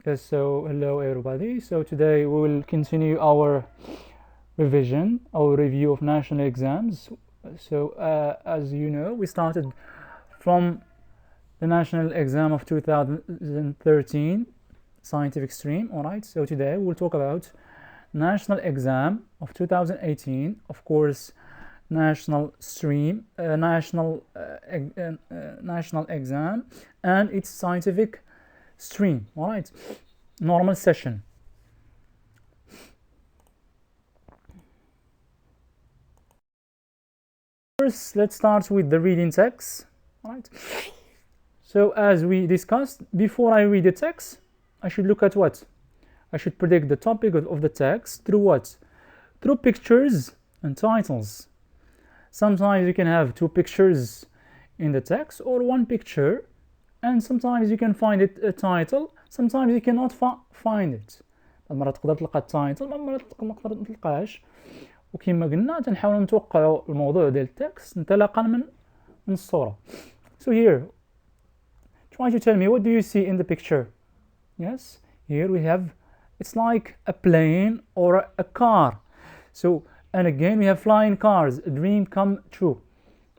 Yes, so hello everybody. So today we will continue our revision, our review of national exams. So as you know, we started from the national exam of 2013, scientific stream. All right. So today we'll talk about national exam of 2018. Of course, national stream, national exam, and its scientific stream. All right. Normal session. First, let's start with the reading text. All right. So as we discussed, before I read the text, I should look at what? I should predict the topic of the text through what? Through pictures and titles. Sometimes you can have two pictures in the text or one picture, and sometimes you can find it a title, sometimes you cannot find it. بعض المرات تقدر تلقى التايتل، بعض المرات ما تلقاش. وكما قلنا تنحاولوا نتوقعوا الموضوع ديال التكست انطلاقا من الصورة. So here, try to tell me, what do you see in the picture? Yes, here we have, it's like a plane or a car. So, and again we have flying cars, a dream come true.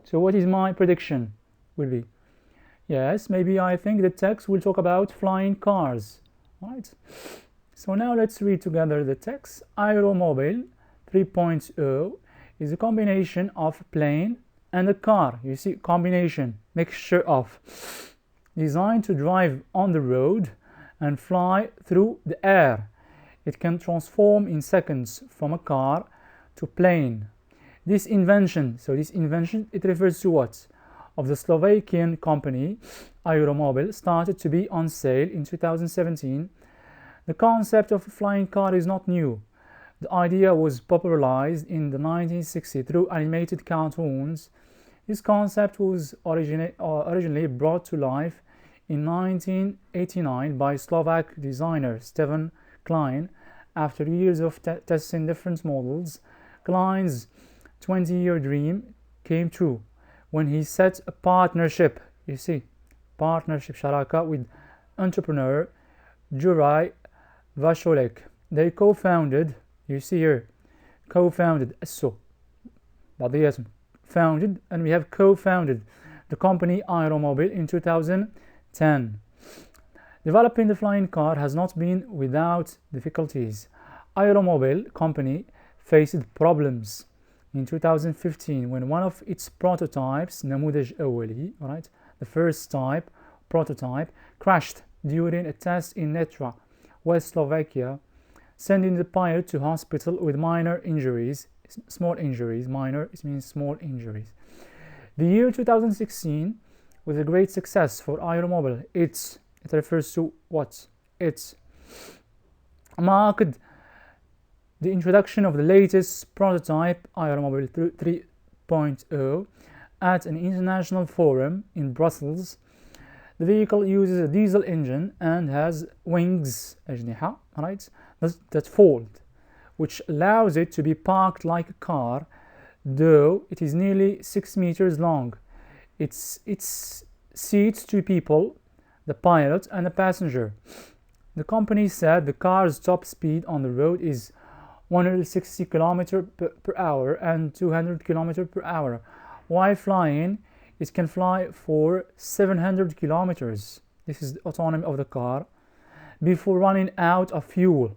So what is my prediction will be? Yes, maybe I think the text will talk about flying cars, right? So now let's read together the text. Aeromobile 3.0 is a combination of a plane and a car. You see, combination, mixture of, designed to drive on the road and fly through the air. It can transform in seconds from a car to plane. This invention, it refers to what? Of the Slovakian company Aeromobile, started to be on sale in 2017. The concept of a flying car is not new. The idea was popularized in the 1960s through animated cartoons. This concept was originally brought to life in 1989 by Slovak designer Stefan Klein. After years of testing different models, Klein's 20-year dream came true when he set a partnership, sharaka, with entrepreneur Juraj Vašolek. They co-founded, founded, and we have co-founded the company Aeromobile in 2010. Developing the flying car has not been without difficulties. Aeromobile company faced problems in 2015 when one of its prototypes, نموذج أولي, right, the first type prototype, crashed during a test in Netra, West Slovakia, sending the pilot to hospital with minor injuries. Minor, it means small injuries. The year 2016 was a great success for Aeromobile. It refers to what? It marked the introduction of the latest prototype Aeromobile 3.0 at an international forum in Brussels. The vehicle uses a diesel engine and has wings, أجنحة, right, that fold, which allows it to be parked like a car, though it is nearly 6 meters long. It seats two people, the pilot and the passenger. The company said the car's top speed on the road is 160 km per hour and 200 km per hour. While flying, it can fly for 700 kilometers. This is the autonomy of the car before running out of fuel.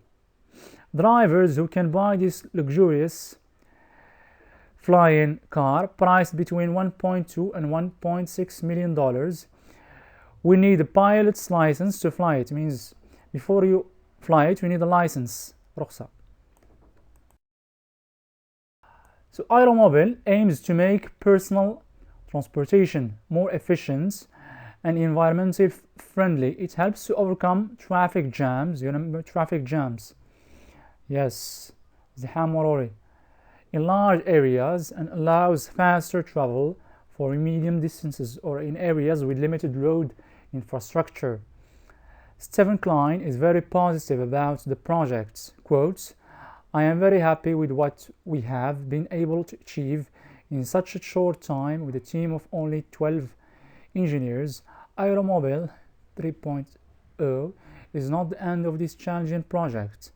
Drivers who can buy this luxurious flying car, priced between $1.2 and $1.6 million, we need a pilot's license to fly it. It means before you fly it, you need a license, رخصة. So Aeromobile aims to make personal transportation more efficient and environmentally friendly. It helps to overcome traffic jams. You remember traffic jams? Yes, زحام مروري in large areas and allows faster travel for medium distances or in areas with limited road infrastructure. Stephen Klein is very positive about the project. Quote, I am very happy with what we have been able to achieve in such a short time with a team of only 12 engineers. Aeromobile 3.0 3.0 is not the end of this challenging project.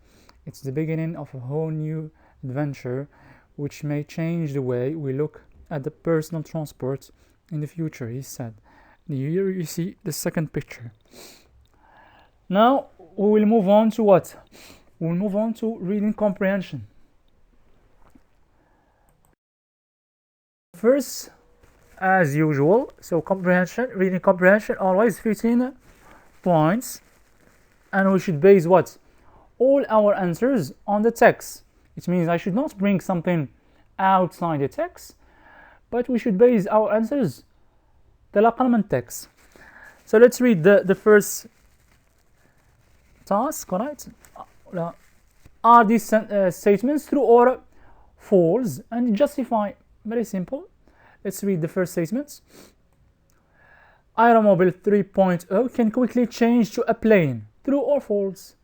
It's the beginning of a whole new adventure which may change the way we look at the personal transport in the future, he said. Here you see the second picture. Now we will move on to what? We'll move on to reading comprehension. First, as usual, so comprehension, reading comprehension, always 15 points, and we should base what? All our answers on the text. It means I should not bring something outside the text, but we should base our answers تلقى من text. So let's read the first task, right? Are these statements true or false? And justify. Very simple. Let's read the first statements. Aeromobile 3.0 can quickly change to a plane. True or false?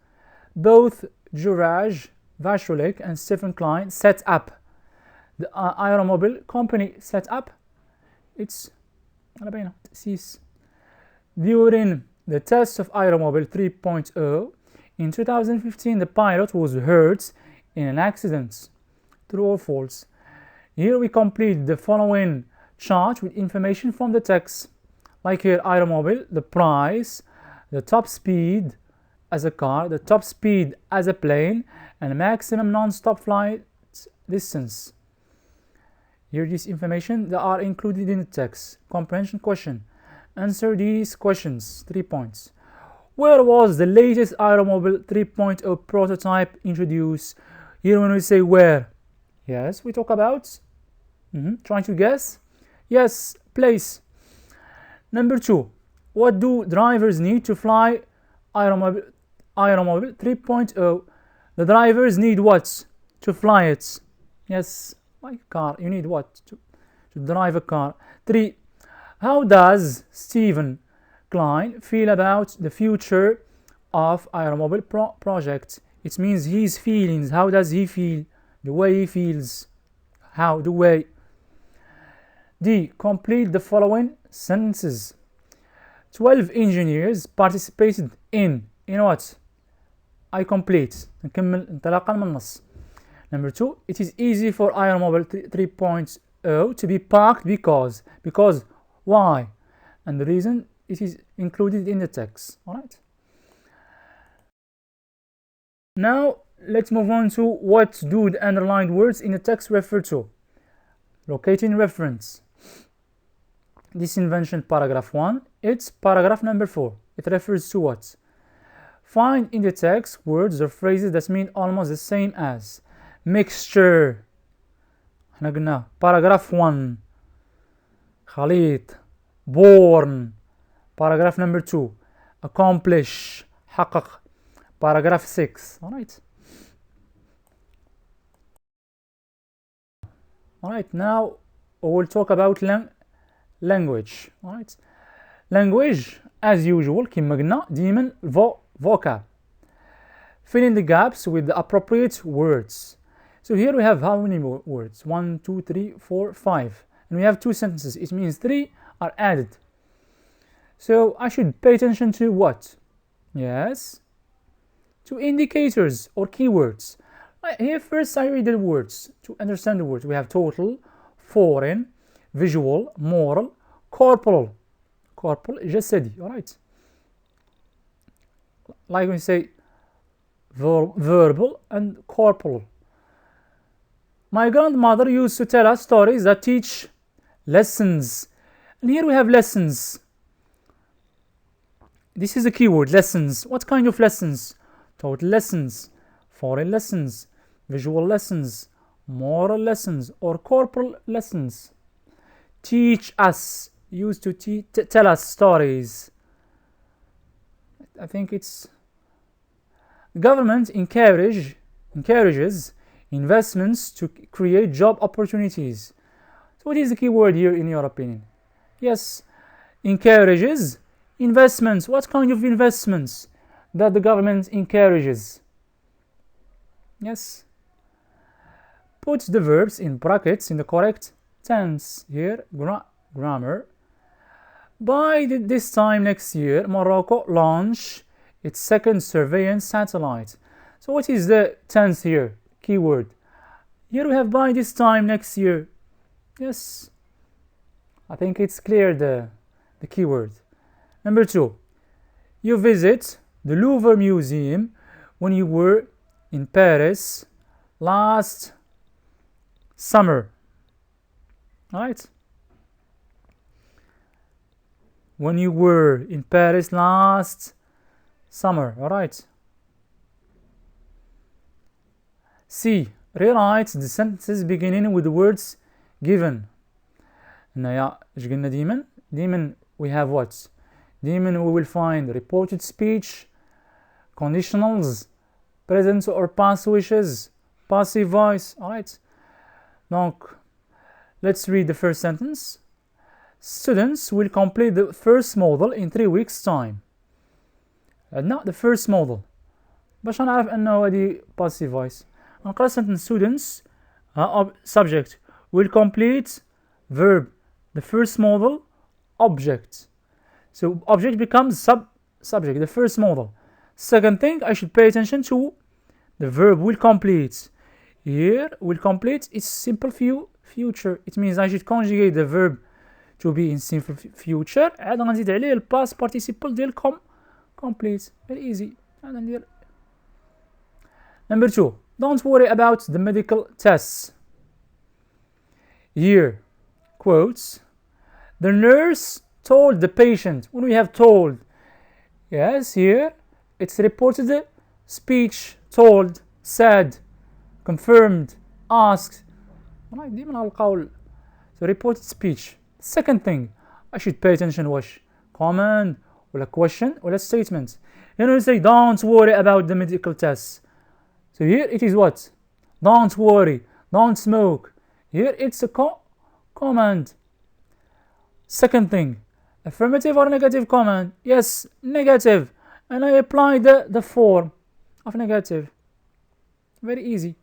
Both Juraj Vachulik and Stephen Klein set up. The Aeromobile company set up. It's during the test of Aeromobile 3.0 in 2015, the pilot was hurt in an accident. True or false? Here we complete the following chart with information from the text. Like here, Aeromobile, the price, the top speed as a car, the top speed as a plane, and maximum non-stop flight distance. Here this information that are included in the text. Comprehension question. Answer these questions. 3 points. Where was the latest Aeromobile 3.0 prototype introduced? Here when we say where, yes, we talk about trying to guess. Yes, place. Number 2. What do drivers need to fly Aeromobile 3.0? The drivers need what to fly it? Yes, like a car. You need what to drive a car. 3. How does Stephen Klein feel about the future of Aeromobile project? It means his feelings. How does he feel? The way he feels. How? The way. D. Complete the following sentences. 12 engineers participated in what? I complete. نكمل انطلاقا من النص. Number 2. It is easy for Aeromobile 3.0 to be parked because why? And the reason it is included in the text. Alright. Now let's move on to what do the underlined words in the text refer to. Locating reference. This invention, paragraph 1. It's paragraph number 4. It refers to what? Find in the text words or phrases that mean almost the same as. Mixture. احنا قلنا paragraph 1. خليط. Born. Paragraph number 2. Accomplish. حقق. Paragraph 6. Alright. Alright, now we'll talk about language. Alright. Language, as usual, كما قلنا ديما vocab. Fill in the gaps with the appropriate words. So here we have how many words? 1, 2, 3, 4, 5. And we have 2 sentences. It means 3 are added. So I should pay attention to what? Yes. To indicators or keywords. Here first I read the words. To understand the words, we have total, foreign, visual, moral, corporal. Corporal, جسدي. Alright. Like we say verbal and corporal. My grandmother used to tell us stories that teach lessons. And here we have lessons. This is a keyword, lessons. What kind of lessons? Total lessons, foreign lessons, visual lessons, moral lessons, or corporal lessons. Teach us, used to tell us stories. I think it's government encourages investments to create job opportunities. So what is the key word here in your opinion? Yes, encourages investments. What kind of investments that the government encourages? Yes. Put the verbs in brackets in the correct tense. Here, grammar. By this time next year, Morocco launch its second surveillance satellite. So what is the tense here? Keyword. Here we have by this time next year. Yes, I think it's clear the keyword. Number 2, you visit the Louvre Museum when you were in Paris last summer. Right? When you were in Paris last summer. All right. C. Rewrite the sentences beginning with the words given. هنايا ايش قلنا ديما we have what? ديما we will find reported speech, conditionals, present or past wishes, passive voice. Alright. Donc, let's read the first sentence. Students will complete the first model in 3 weeks time. Not the first model. باش نعرف انه هذه passive voice. نقرا sentence students subject will complete verb the first model object. So object becomes subject, the first model. Second thing, I should pay attention to the verb will complete. Here, will complete is simple future. It means I should conjugate the verb to be in simple future. عاد غنزيد عليه ال past participle ديال complete. Very easy. هذا ندير. Number 2, don't worry about the medical tests. Here, quotes, the nurse told the patient. When we have told, yes, here it's reported speech, told, said, confirmed, asked. So reported speech. Second thing, I should pay attention واش command ولا question ولا statement. You know, you say don't worry about the medical tests. So here it is what? Don't worry, don't smoke. Here it's a command. Second thing, affirmative or negative command? Yes, negative. And I apply the form of negative. Very easy.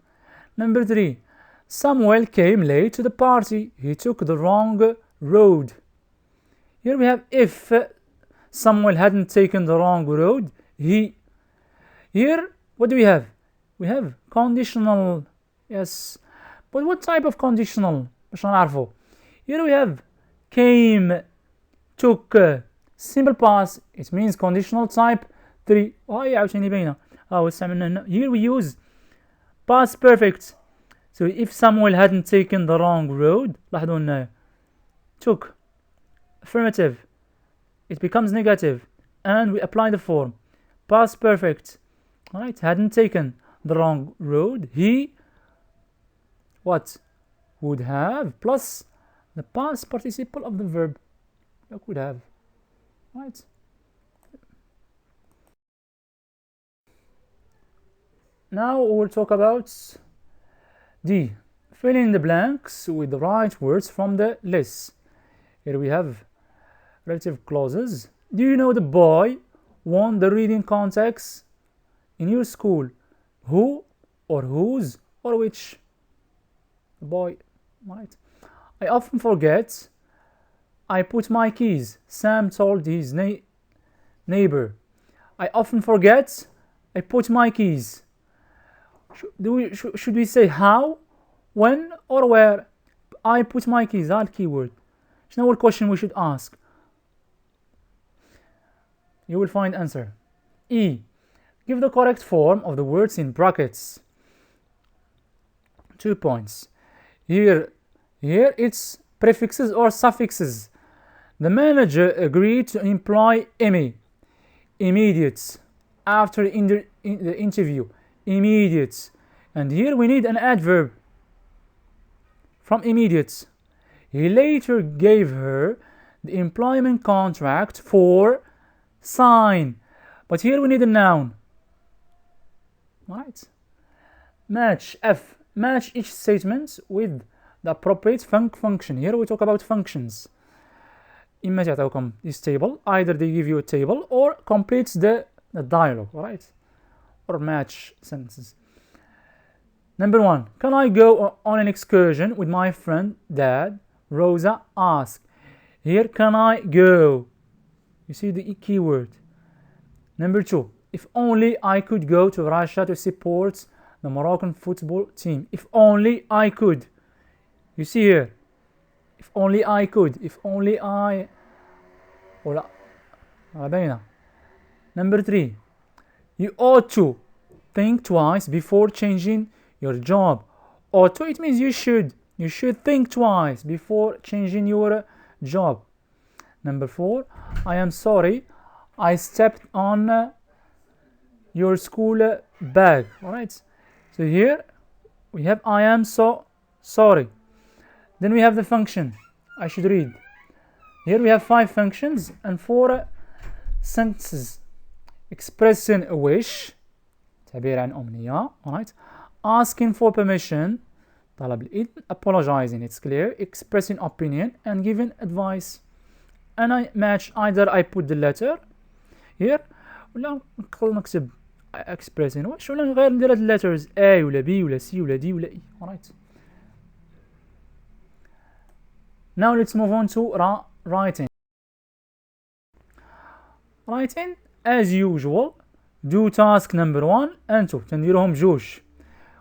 Number 3, Samuel came late to the party. He took the wrong road. Here we have if Samuel hadn't taken the wrong road, he. Here, what do we have? We have conditional. Yes. But what type of conditional? باش نعرفو. Here we have came, took, simple past. It means conditional type 3. هاي عاوتاني باينة. استعملنا هنا. Here we use past perfect. So if Samuel hadn't taken the wrong road, لاحظوا هنا took, affirmative, it becomes negative, and we apply the form past perfect. Alright, hadn't taken the wrong road, he what would have plus the past participle of the verb. Would have. Right. Now we'll talk about D. Fill in the blanks with the right words from the list. Here we have relative clauses. Do you know the boy won the reading contest in your school? Who or whose or which? The boy. Right. I often forget. I put my keys. Sam told his neighbor. I often forget. I put my keys. Should we say how, when, or where? I put my keys. That keyword. Now, what question we should ask? You will find answer. E. Give the correct form of the words in brackets. 2 points. Here it's prefixes or suffixes. The manager agreed to employ Emmy. Immediate. After the interview. Immediate. And here we need an adverb from immediate. He later gave her the employment contract for sign. But here we need a noun. Right? Match. F. Match each statement with the appropriate function. Here we talk about functions. إما تعطيكم this table, either they give you a table or completes the dialogue, right? Or match sentences. Number 1, can I go on an excursion with my friend Dad? Rosa asked. Here, can I go? You see the keyword. Number 2, if only I could go to Russia to support the Moroccan football team. If only I could. You see here. If only I could. If only I. ولا باينة. Number 3. You ought to think twice before changing your job. Ought to, it means you should. You should think twice before changing your job. Number 4. I am sorry I stepped on your school bag. Alright. So here we have I am so sorry. Then we have the function. I should read. Here we have 5 functions and 4 sentences. Expressing a wish. تعبير عن أمنية. Alright. Asking for permission. طلب الإذن. Apologizing, it's clear. Expressing opinion and giving advice. And I match either I put the letter here ولا نكتب expressing wish ولا نغير ندير هاد letters A ولا B ولا C ولا D ولا E. Alright. Now let's move on to writing. Writing as usual. Do task number 1 and 2. تنديرهم بجوج.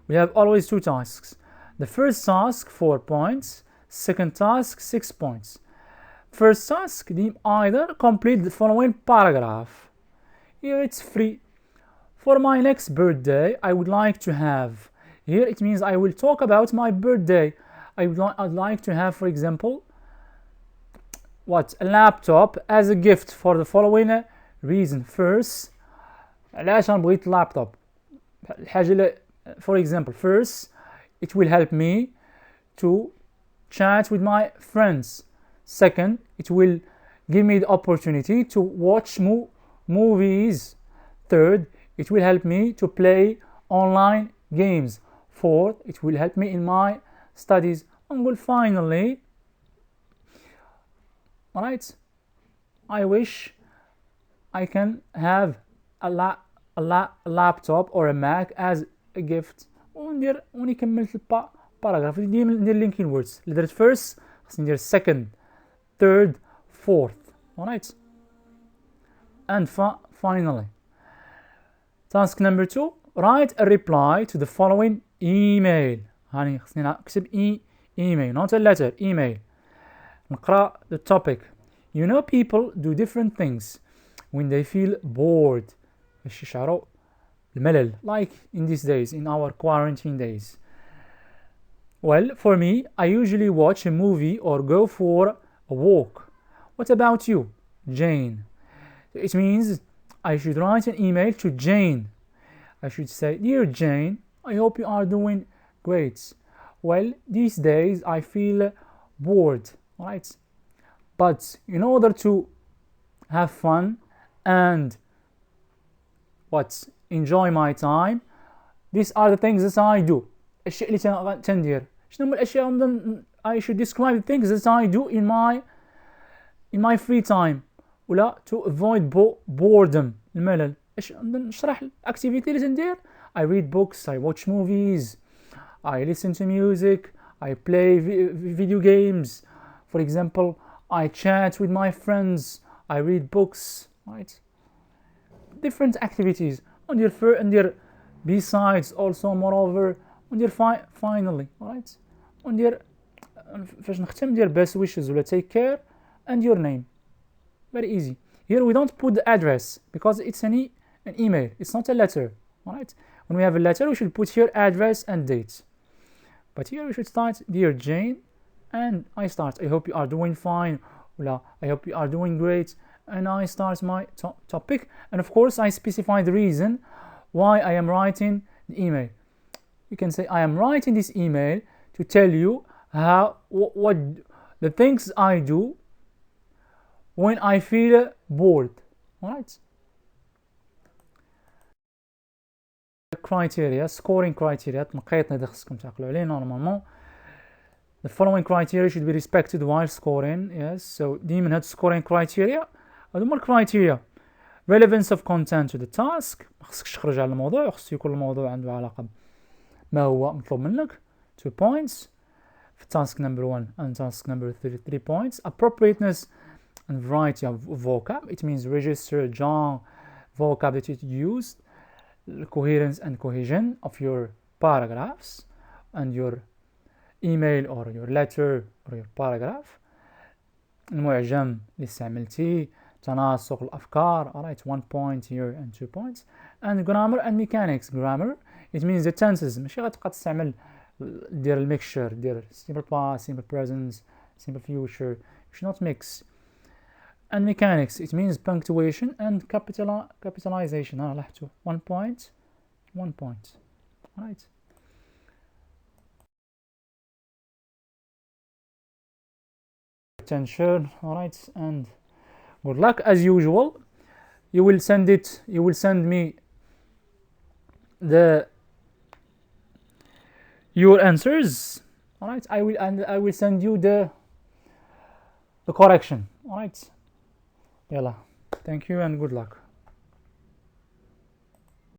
We have always 2 tasks. The first task 4 points. Second task 6 points. First task, either complete the following paragraph. Here it's free. For my next birthday, I would like to have. Here it means I will talk about my birthday. I'd like to have, for example, what? A laptop as a gift for the following reason. First, علاش أنا بغيت laptop. الحاجة for example, first, it will help me to chat with my friends. Second, it will give me the opportunity to watch movies. Third, it will help me to play online games. Fourth, it will help me in my studies. And finally, alright, I wish I can have a laptop or a Mac as a gift. وني كملت الباراجراف. ندير linking words. اللي درت first خصني ندير second, third, fourth. Alright. And finally, task number 2. Write a reply to the following email. هاني خصني نكتب email, not a letter, email. نقرأ the topic. You know, people do different things when they feel bored. باش يشعروا الملل, like in these days, in our quarantine days. Well, for me, I usually watch a movie or go for a walk. What about you, Jane? It means I should write an email to Jane. I should say, Dear Jane, I hope you are doing great. Well, these days I feel bored, right? But in order to have fun and enjoy my time, these are the things that I do. الأشياء اللي تندير. شنو هما الأشياء I should describe the things that I do in my free time. ولا to avoid boredom, الملل. نشرح الأكتيفيتي اللي تندير. I read books, I watch movies, I listen to music, I play video games. For example, I chat with my friends, I read books, right? Different activities. وندير besides also moreover وندير finally, right? وندير فاش نختم ندير best wishes ولا take care and your name. Very easy. Here we don't put the address because it's an email. It's not a letter, right? When we have a letter, we should put here address and date. But here we should start, Dear Jane, and I start, I hope you are doing fine, ولا I hope you are doing great, and I start my topic, and of course I specify the reason why I am writing the email. You can say, I am writing this email to tell you what the things I do when I feel bored. Alright? Criteria, scoring criteria, مقيتنا إذا خصكم تعقلوا عليه normalement. The following criteria should be respected while scoring. Yes, so ديما هاد scoring criteria هادو هما criteria. Relevance of content to the task. ما خصكش تخرج على الموضوع, خص يكون الموضوع عنده علاقة ما هو مطلوب منك. 2 points. في task number 1 and task number 3 points. Appropriateness and variety of vocab. It means register, genre, vocabulary to use, coherence and cohesion of your paragraphs and your email or your letter or your paragraph. المعجم اللي استعملتيه، تناسق الأفكار. Alright, 1 point here and 2 points. And grammar and mechanics. Grammar, it means the tenses. ماشي غتبقى تستعمل دير الميكشر، دير simple past, simple present, simple future. You should not mix. And mechanics, it means punctuation and capitalization. لاحظتوا 1 point 1 point. Alright. Attention. Alright, and good luck as usual. You will send me your answers. Alright, I will send you the correction. Alright, yalla, thank you and good luck.